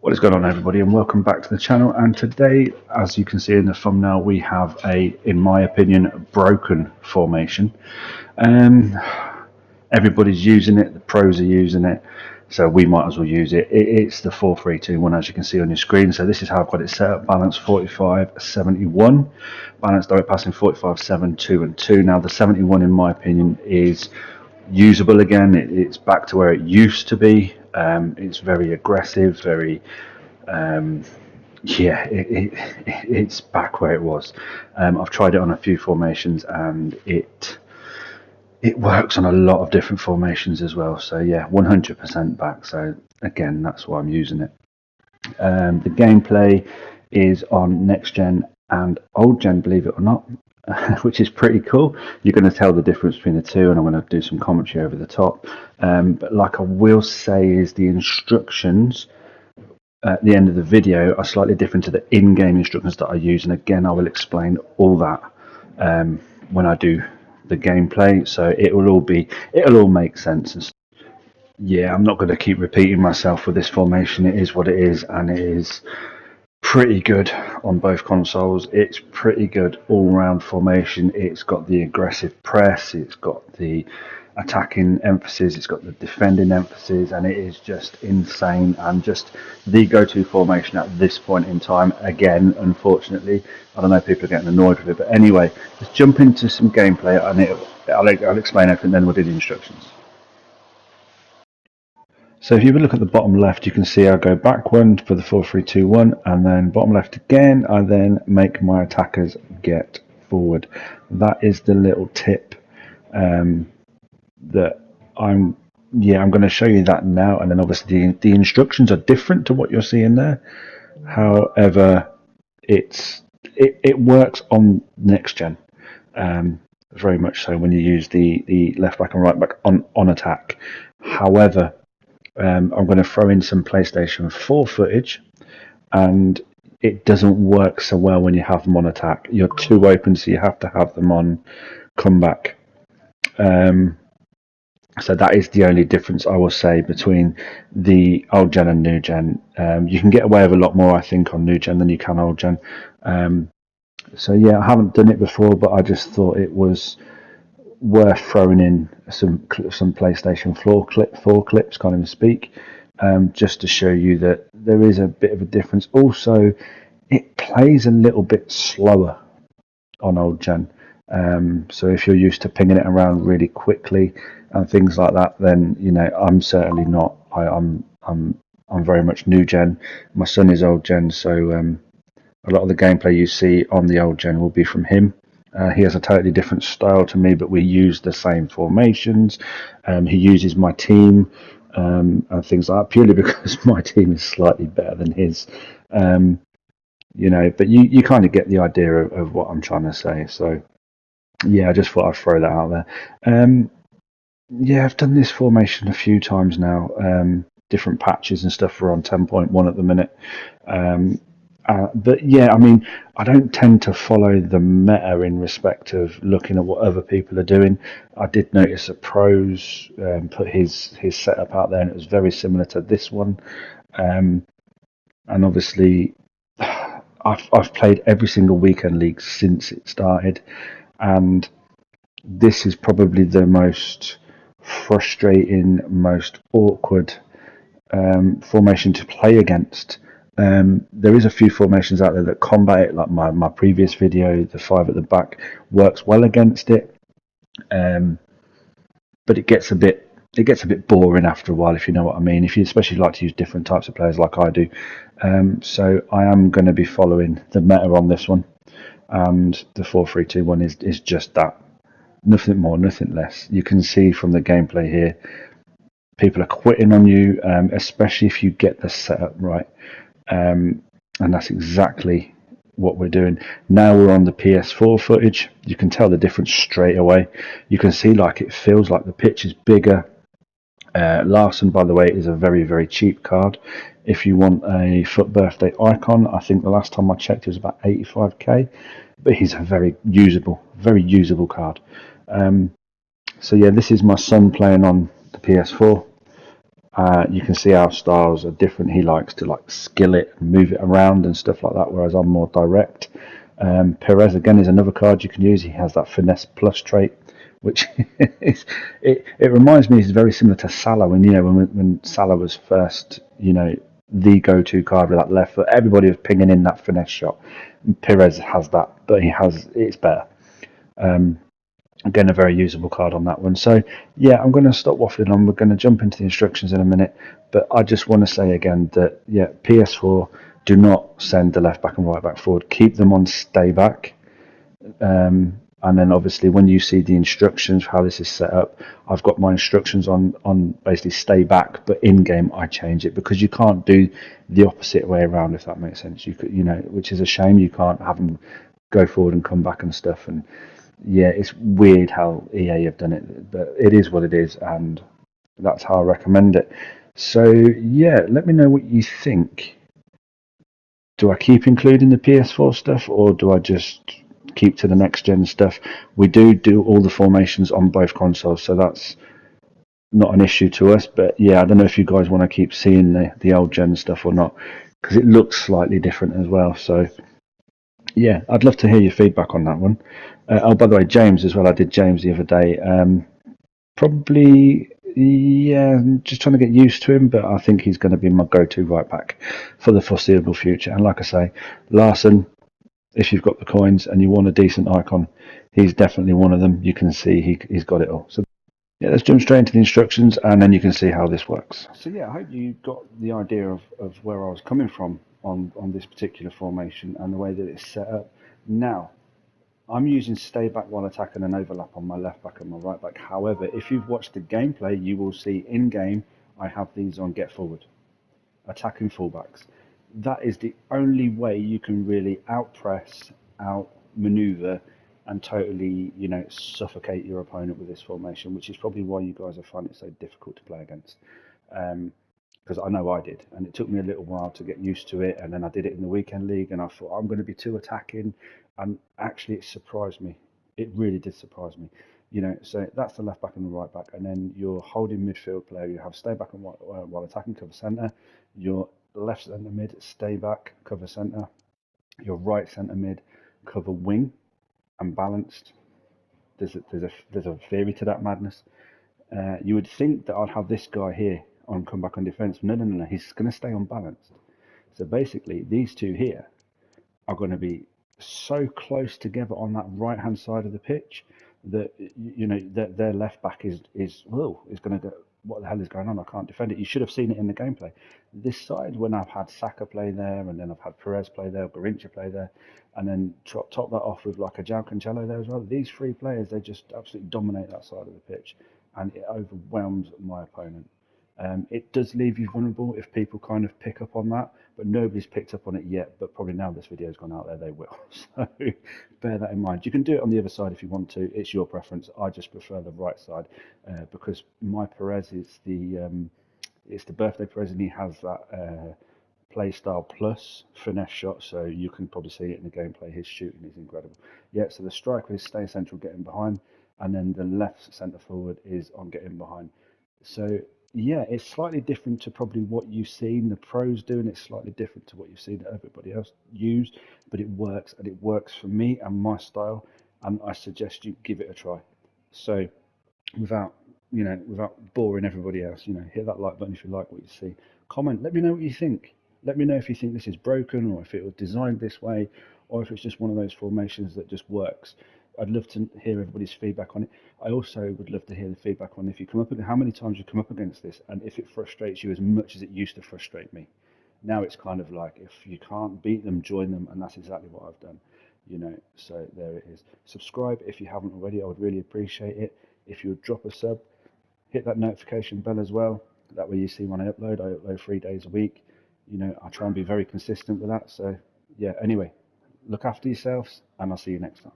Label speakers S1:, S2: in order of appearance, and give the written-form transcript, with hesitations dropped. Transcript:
S1: What is going on, everybody, and welcome back to the channel. And today, as you can see in the thumbnail, we have in my opinion, broken formation. Everybody's using it, the pros are using it, so we might as well use it. It's the 4-3-2-1, as you can see on your screen. So this is how I've got it set up: balance 45-71, balance direct passing 45-7-2 and 2. Now the 71, in my opinion, is usable again. It's back to where it used to be. It's very aggressive, very it's back where it was. I've tried it on a few formations, and it works on a lot of different formations as well. So yeah, 100% back. So again, that's why I'm using it. The gameplay is on next gen and old gen, believe it or not, which is pretty cool. You're going to tell the difference between the two, and I'm going to do some commentary over the top. But like I will say, is the instructions at the end of the video are slightly different to the in-game instructions that I use, and again I will explain all that when I do the gameplay, so it'll all make sense. And yeah, I'm not going to keep repeating myself with this formation. It is what it is, and it is pretty good on both consoles. It's pretty good all-round formation. It's got the aggressive press, it's got the attacking emphasis, it's got the defending emphasis, and it is just insane and just the go-to formation at this point in time. Again, unfortunately, I don't know if people are getting annoyed with it, but anyway, let's jump into some gameplay, and I'll explain everything, then we'll do the instructions. So if you look at the bottom left, you can see I go back one for the 4-3-2-1, and then bottom left again, I then make my attackers get forward. That is the little tip that I'm going to show you that now, and then obviously the instructions are different to what you're seeing there. However, it works on next gen, very much so, when you use the left back and right back on attack. However, I'm going to throw in some PlayStation 4 footage, and it doesn't work so well when you have them on attack. You're too open, so you have to have them on comeback. So that is the only difference, I will say, between the old gen and new gen. You can get away with a lot more, I think, on new gen than you can old gen. So yeah, I haven't done it before, but I just thought it was worth throwing in some PlayStation 4 clips, can't even speak, just to show you that there is a bit of a difference. Also, it plays a little bit slower on old gen. So if you're used to pinging it around really quickly and things like that, then I'm certainly not. I'm very much new gen. My son is old gen, so a lot of the gameplay you see on the old gen will be from him. He has a totally different style to me, but we use the same formations. He uses my team and things like that, purely because my team is slightly better than his. But you kind of get the idea of what I'm trying to say. So yeah, I just thought I'd throw that out there. Yeah, I've done this formation a few times now. Different patches and stuff are on 10.1 at the minute. But yeah, I mean, I don't tend to follow the meta in respect of looking at what other people are doing. I did notice that Pros put his setup out there, and it was very similar to this one. And obviously, I've played every single weekend league since it started, and this is probably the most frustrating, most awkward formation to play against. There is a few formations out there that combat it, like my previous video, the 5 at the back works well against it, but it gets a bit boring after a while, if you know what I mean, if you especially like to use different types of players like I do. So I am going to be following the meta on this one, and the 4-3-2-1 is just that, nothing more, nothing less. You can see from the gameplay here, people are quitting on you, especially if you get the setup right. And that's exactly what we're doing. Now we're on the PS4 footage. You can tell the difference straight away. You can see, like, it feels like the pitch is bigger. Larson, by the way, is a very, very cheap card. If you want a FUT Birthday icon, I think the last time I checked it was about 85k, but he's a very usable card. So yeah, this is my son playing on the PS4. You can see our styles are different. He likes to like skill it and move it around and stuff like that, whereas I'm more direct. Perez again is another card you can use. He has that finesse plus trait, which is it reminds me is very similar to Salah when when Salah was first the go-to card with that left foot. Everybody was pinging in that finesse shot. Perez has that, but it's better. Again, a very usable card on that one. So, yeah, I'm going to stop waffling on. We're going to jump into the instructions in a minute. But I just want to say again that, yeah, PS4, do not send the left back and right back forward. Keep them on stay back. And then obviously when you see the instructions for how this is set up, I've got my instructions on basically stay back, but in game I change it because you can't do the opposite way around, if that makes sense. You could, which is a shame. You can't have them go forward and come back and stuff. And yeah, it's weird how EA have done it, but it is what it is, and that's how I recommend it. So yeah, let me know what you think. Do I keep including the PS4 stuff, or do I just keep to the next gen stuff? We do all the formations on both consoles, so that's not an issue to us. But yeah, I don't know if you guys want to keep seeing the old gen stuff or not, because it looks slightly different as well. So yeah, I'd love to hear your feedback on that one. Oh, by the way, James as well. I did James the other day. Probably, yeah, just trying to get used to him, but I think he's going to be my go-to right back for the foreseeable future. And like I say, Larson, if you've got the coins and you want a decent icon, he's definitely one of them. You can see he's got it all. So yeah, let's jump straight into the instructions, and then you can see how this works. So yeah, I hope you got the idea of where I was coming from on this particular formation and the way that it's set up. Now, I'm using stay back while attacking and overlap on my left back and my right back. However, if you've watched the gameplay, you will see in game I have these on get forward, attacking fullbacks. That is the only way you can really out press, out maneuver, and totally, suffocate your opponent with this formation, which is probably why you guys are finding it so difficult to play against. Because I know I did, and it took me a little while to get used to it. And then I did it in the weekend league, and I thought I'm going to be too attacking, and actually it surprised me. It really did surprise me. So that's the left back and the right back, and then your holding midfield player. You have stay back and while attacking, cover centre. Your left centre mid, stay back, cover centre. Your right centre mid, cover wing, and balanced. There's a theory to that madness. You would think that I'd have this guy here on come back on defence. No. He's going to stay unbalanced. So basically, these two here are going to be so close together on that right hand side of the pitch that that their left back is going to go. What the hell is going on? I can't defend it. You should have seen it in the gameplay. This side, when I've had Saka play there, and then I've had Perez play there, Garincha play there, and then top that off with like a João Cancelo there as well. These three players, they just absolutely dominate that side of the pitch, and it overwhelms my opponent. It does leave you vulnerable if people kind of pick up on that, but nobody's picked up on it yet. But probably now this video's gone out there, they will. So bear that in mind. You can do it on the other side if you want to. It's your preference. I just prefer the right side because my Perez is it's the birthday Perez, and he has that play style plus finesse shot. So you can probably see it in the gameplay. His shooting is incredible. Yeah. So the striker is stay central, getting behind, and then the left centre forward is on getting behind. So yeah, it's slightly different to probably what you've seen the pros doing. It's slightly different to what you've seen everybody else use, but it works, and it works for me and my style. And I suggest you give it a try. So without without boring everybody else, hit that like button if you like what you see. Comment. Let me know what you think. Let me know if you think this is broken, or if it was designed this way, or if it's just one of those formations that just works. I'd love to hear everybody's feedback on it. I also would love to hear the feedback on if you come up how many times you come up against this, and if it frustrates you as much as it used to frustrate me. Now it's kind of like if you can't beat them, join them, and that's exactly what I've done. So there it is. Subscribe if you haven't already. I would really appreciate it. If you would drop a sub, hit that notification bell as well. That way you see when I upload 3 days a week. I try and be very consistent with that. So yeah, anyway, look after yourselves, and I'll see you next time.